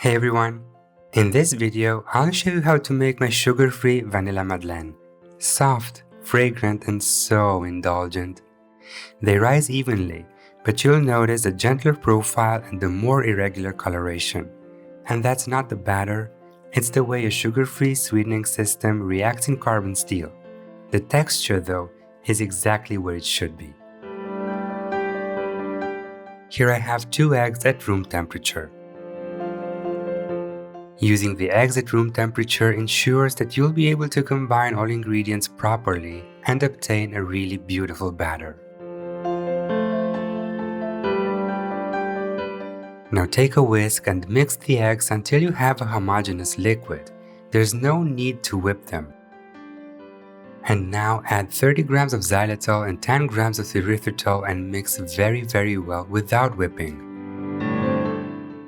Hey everyone! In this video, I'll show you how to make my sugar-free vanilla madeleine. Soft, fragrant, and so indulgent. They rise evenly, but you'll notice a gentler profile and the more irregular coloration. And that's not the batter, it's the way a sugar-free sweetening system reacts in carbon steel. The texture, though, is exactly where it should be. Here I have 2 eggs at room temperature. Using the eggs at room temperature ensures that you'll be able to combine all ingredients properly and obtain a really beautiful batter. Now take a whisk and mix the eggs until you have a homogeneous liquid. There's no need to whip them. And now add 30 grams of xylitol and 10 grams of erythritol and mix very well without whipping.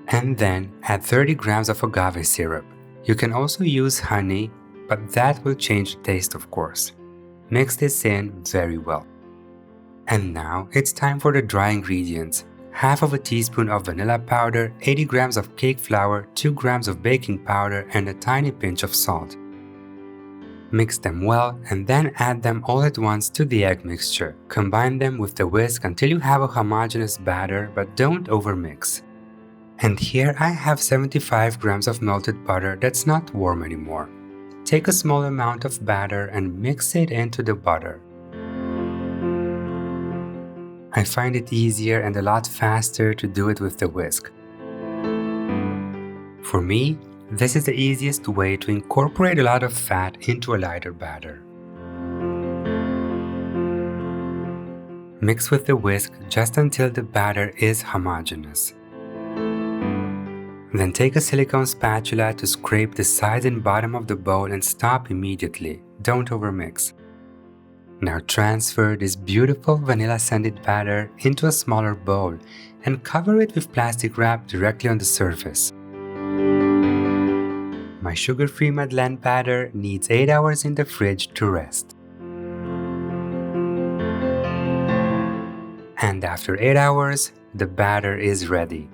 And then add 30 grams of agave syrup. You can also use honey, but that will change the taste, of course. Mix this in very well. And now it's time for the dry ingredients. Half of a teaspoon of vanilla powder, 80 grams of cake flour, 2 grams of baking powder, and a tiny pinch of salt. Mix them well and then add them all at once to the egg mixture. Combine them with the whisk until you have a homogeneous batter, but don't overmix. And here I have 75 grams of melted butter that's not warm anymore. Take a small amount of batter and mix it into the butter. I find it easier and a lot faster to do it with the whisk. For me, this is the easiest way to incorporate a lot of fat into a lighter batter. Mix with the whisk just until the batter is homogeneous. Then take a silicone spatula to scrape the sides and bottom of the bowl and stop immediately. Don't overmix. Now transfer this beautiful vanilla scented batter into a smaller bowl and cover it with plastic wrap directly on the surface. My sugar-free madeleine batter needs 8 hours in the fridge to rest. And after 8 hours, the batter is ready.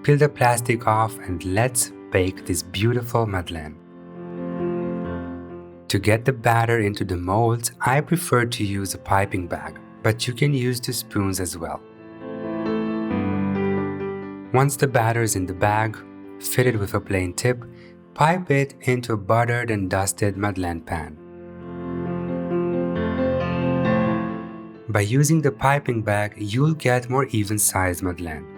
Peel the plastic off and let's bake this beautiful madeleine. To get the batter into the molds, I prefer to use a piping bag, but you can use the spoons as well. Once the batter is in the bag, fitted with a plain tip, pipe it into a buttered and dusted madeleine pan. By using the piping bag, you'll get more even-sized madeleine.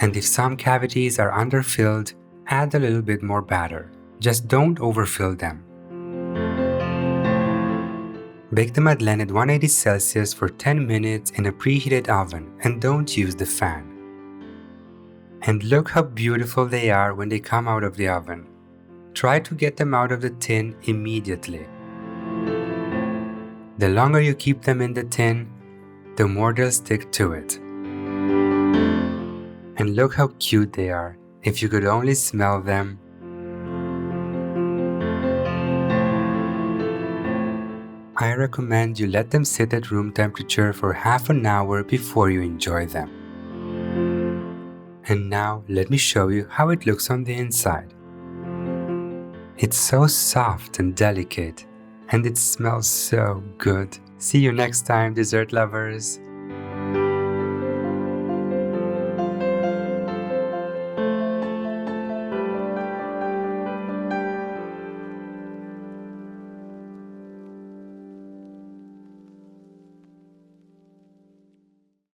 And if some cavities are underfilled, add a little bit more batter. Just don't overfill them. Bake the madeleine at 180 Celsius for 10 minutes in a preheated oven and don't use the fan. And look how beautiful they are when they come out of the oven. Try to get them out of the tin immediately. The longer you keep them in the tin, the more they'll stick to it. And look how cute they are. If you could only smell them. I recommend you let them sit at room temperature for half an hour before you enjoy them. And now let me show you how it looks on the inside. It's so soft and delicate, and it smells so good. See you next time, dessert lovers!